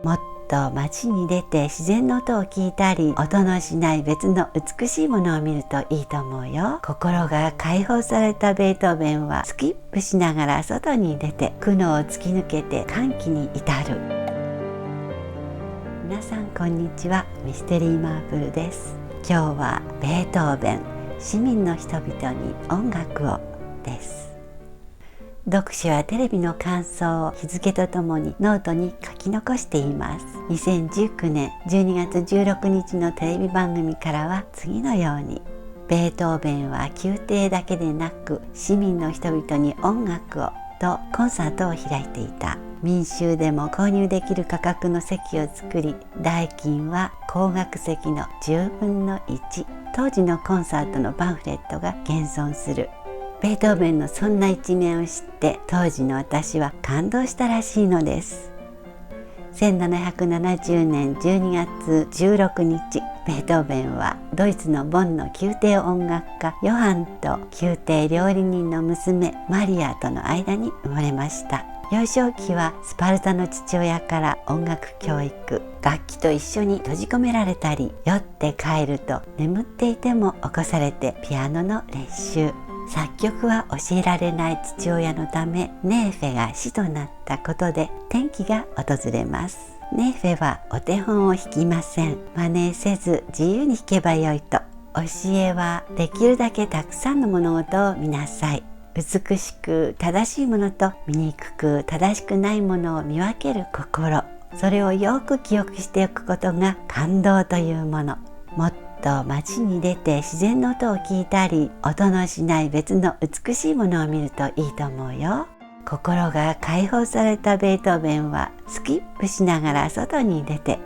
もっと街に出て自然の音を聞いたり、音のしない別の美しいものを見るといいと思うよ。心が解放されたベートーベンはスキップしながら外に出て、苦悩を突き抜けて歓喜に至る。皆さんこんにちは、ミステリーマープルです。今日はベートーベン、市民の人々に音楽をです。読書やテレビの感想を日付とともにノートに書き残しています。2019年12月16日のテレビ番組からは次のように、ベートーベンは宮廷だけでなく市民の人々に音楽をとコンサートを開いていた。民衆でも購入できる価格の席を作り、代金は高額席の10分の1。当時のコンサートのパンフレットが現存する。ベートーベンのそんな一面を知って当時の私は感動したらしいのです。1770年12月16日、ベートーベンはドイツのボンの宮廷音楽家ヨハンと宮廷料理人の娘マリアとの間に生まれました。幼少期はスパルタの父親から音楽教育、楽器と一緒に閉じ込められたり、酔って帰ると眠っていても起こされてピアノの練習。作曲は教えられない父親のため、ネーフェが死となったことで転機が訪れます。ネーフェはお手本を弾きません。真似せず自由に弾けばよいと。教えはできるだけたくさんの物事を見なさい。美しく正しいものと醜く正しくないものを見分ける心。それをよく記憶しておくことが感動というもの。もっと街に出て自然の音を聞いたり、音のしない別の美しいものを見るといいと思うよ。心が解放されたベートーベンはスキップしながら外に出て、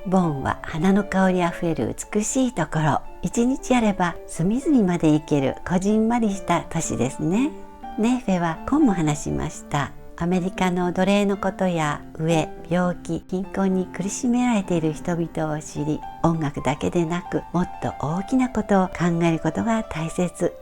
ボンは花の香りあふれる美しいところ。一日あれば隅々まで行けるこじんまりした都市ですね。ネーフェはこうも話しました。アメリカの奴隷のことや飢え、病気、貧困に苦しめられている人々を知り、音楽だけでなくもっと大きなことを考えることが大切。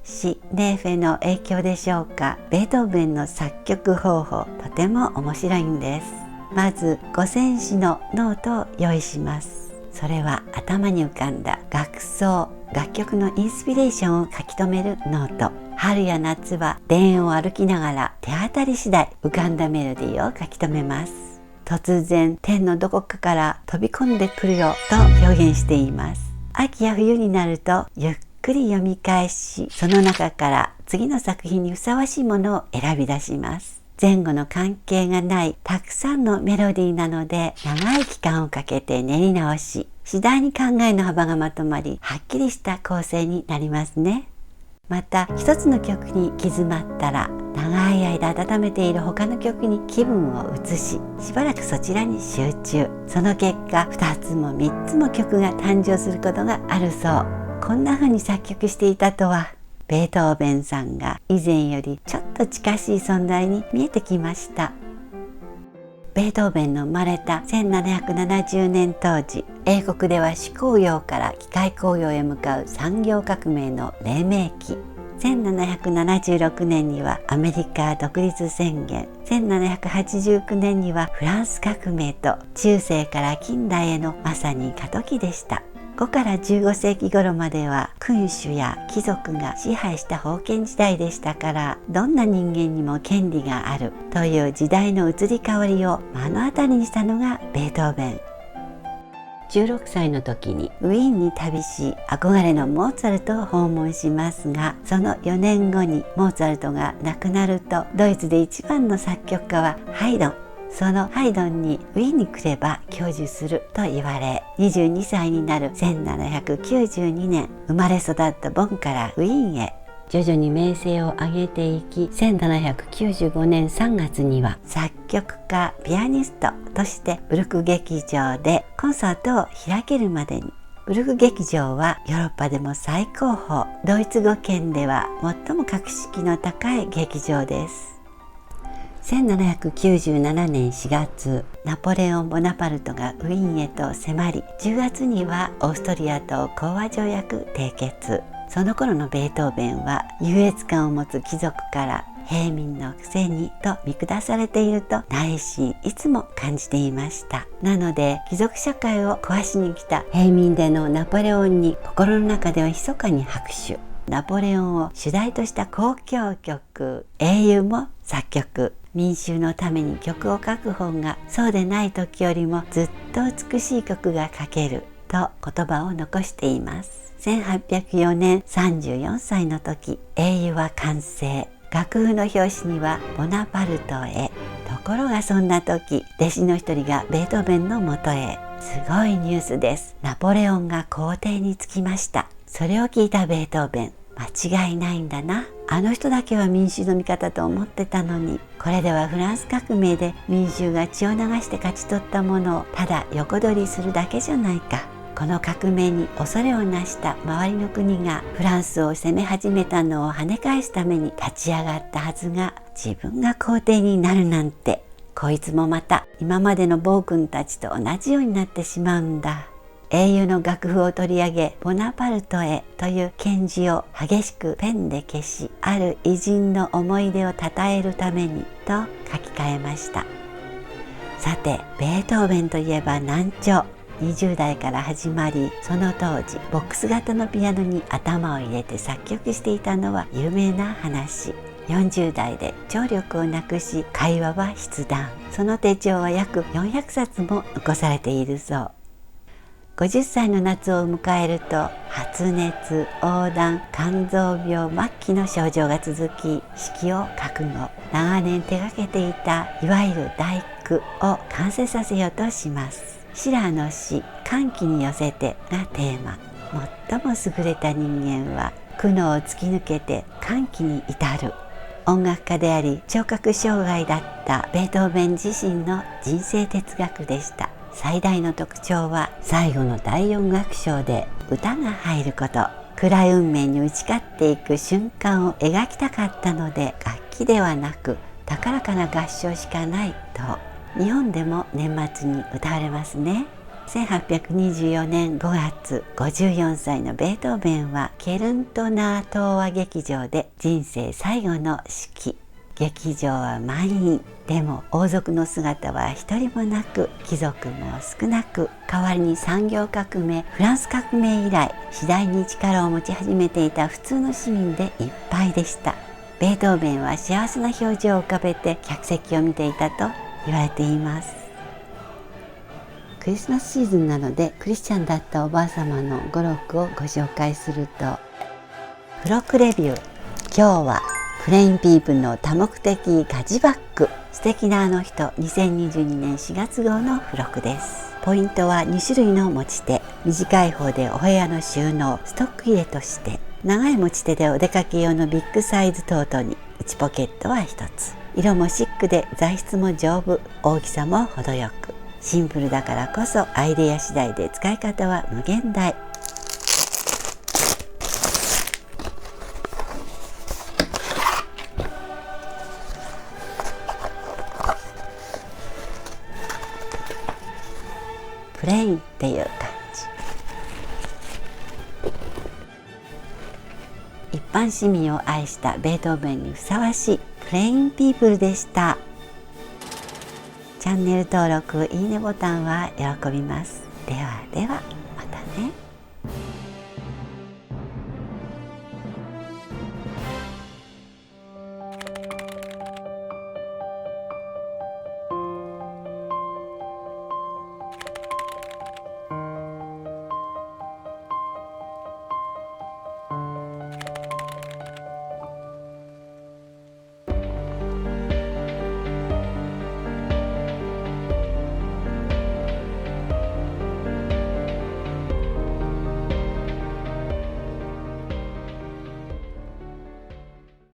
詩、ネーフェの影響でしょうか。ベートーベンの作曲方法、とても面白いんです。まず5000詩のノートを用意します。それは頭に浮かんだ楽奏、楽曲のインスピレーションを書き留めるノート。春や夏は田園を歩きながら手当たり次第浮かんだメロディーを書き留めます。突然天のどこかから飛び込んでくるよと表現しています。秋や冬になるとゆっくり読み返し、その中から次の作品にふさわしいものを選び出します。前後の関係がないたくさんのメロディーなので、長い期間をかけて練り直し、次第に考えの幅がまとまり、はっきりした構成になりますね。また一つの曲に行き詰まったら、長い間温めている他の曲に気分を移し、しばらくそちらに集中。その結果2つも3つも曲が誕生することがあるそう。こんな風に作曲していたとは、ベートーベンさんが以前よりちょっと近しい存在に見えてきました。ベートーベンの生まれた1770年当時、英国では手工業から機械工業へ向かう産業革命の黎明期。1776年にはアメリカ独立宣言、1789年にはフランス革命と、中世から近代へのまさに過渡期でした。5から15世紀頃までは君主や貴族が支配した封建時代でしたから、どんな人間にも権利があるという時代の移り変わりを目の当たりにしたのがベートーベン。16歳の時にウィーンに旅し、憧れのモーツァルトを訪問しますが、その4年後にモーツァルトが亡くなると、ドイツで一番の作曲家はハイドン。そのハイドンにウィーンに来れば享受すると言われ、22歳になる1792年、生まれ育ったボンからウィーンへ徐々に名声を上げていき、1795年3月には作曲家ピアニストとしてブルク劇場でコンサートを開けるまでに。ブルク劇場はヨーロッパでも最高峰、ドイツ語圏では最も格式の高い劇場です。1797年4月、ナポレオン・ボナパルトがウィーンへと迫り、10月にはオーストリアと講和条約締結。その頃のベートーベンは優越感を持つ貴族から平民のくせにと見下されていると内心いつも感じていました。なので貴族社会を壊しに来た平民でのナポレオンに心の中では密かに拍手。ナポレオンを主題とした交響曲「英雄」も作曲。民衆のために曲を書く方がそうでない時よりもずっと美しい曲が書けると言葉を残しています。1804年34歳の時、英雄は完成。楽譜の表紙にはボナパルトへ。ところがそんな時、弟子の一人がベートーベンのもとへ。すごいニュースです。ナポレオンが皇帝につきました。それを聞いたベートーベン、間違いないんだな。あの人だけは民衆の味方と思ってたのに、これではフランス革命で民衆が血を流して勝ち取ったものをただ横取りするだけじゃないか。この革命に恐れをなした周りの国がフランスを攻め始めたのを跳ね返すために立ち上がったはずが、自分が皇帝になるなんて、こいつもまた今までの暴君たちと同じようになってしまうんだ。英雄の楽譜を取り上げ、ボナパルトへという献辞を激しくペンで消し、ある偉人の思い出をたたえるためにと書き換えました。さて、ベートーベンといえば難聴。20代から始まり、その当時ボックス型のピアノに頭を入れて作曲していたのは有名な話。40代で聴力をなくし、会話は筆談。その手帳は約400冊も残されているそう。50歳の夏を迎えると、発熱、黄疸、肝臓病末期の症状が続き、死期を覚悟。長年手掛けていたいわゆる大工を完成させようとします。シラーの詩「歓喜に寄せて」がテーマ。最も優れた人間は苦悩を突き抜けて歓喜に至る。音楽家であり聴覚障害だったベートーベン自身の人生哲学でした。最大の特徴は最後の第4楽章で歌が入ること。暗い運命に打ち勝っていく瞬間を描きたかったので、楽器ではなく高らかな合唱しかないと。日本でも年末に歌われますね。1824年5月、54歳のベートーベンはケルントナー東和劇場で人生最後の式。劇場は満員。でも王族の姿は一人もなく、貴族も少なく、代わりに産業革命、フランス革命以来次第に力を持ち始めていた普通の市民でいっぱいでした。ベートーベンは幸せな表情を浮かべて客席を見ていたと言われています。クリスマスシーズンなのでクリスチャンだったおばあ様の語録をご紹介すると、付録レビュー。今日はプレインピープルの多目的ガジバッグ、素敵なあの人2022年4月号の付録です。ポイントは2種類の持ち手。短い方でお部屋の収納、ストック入れとして、長い持ち手でお出かけ用のビッグサイズトートに、内ポケットは1つ。色もシックで材質も丈夫、大きさも程よく。シンプルだからこそアイデア次第で使い方は無限大。プレインっていう感じ。一般市民を愛したベートーベンにふさわしいプレインピープルでした。チャンネル登録、いいねボタンは喜びます。ではでは。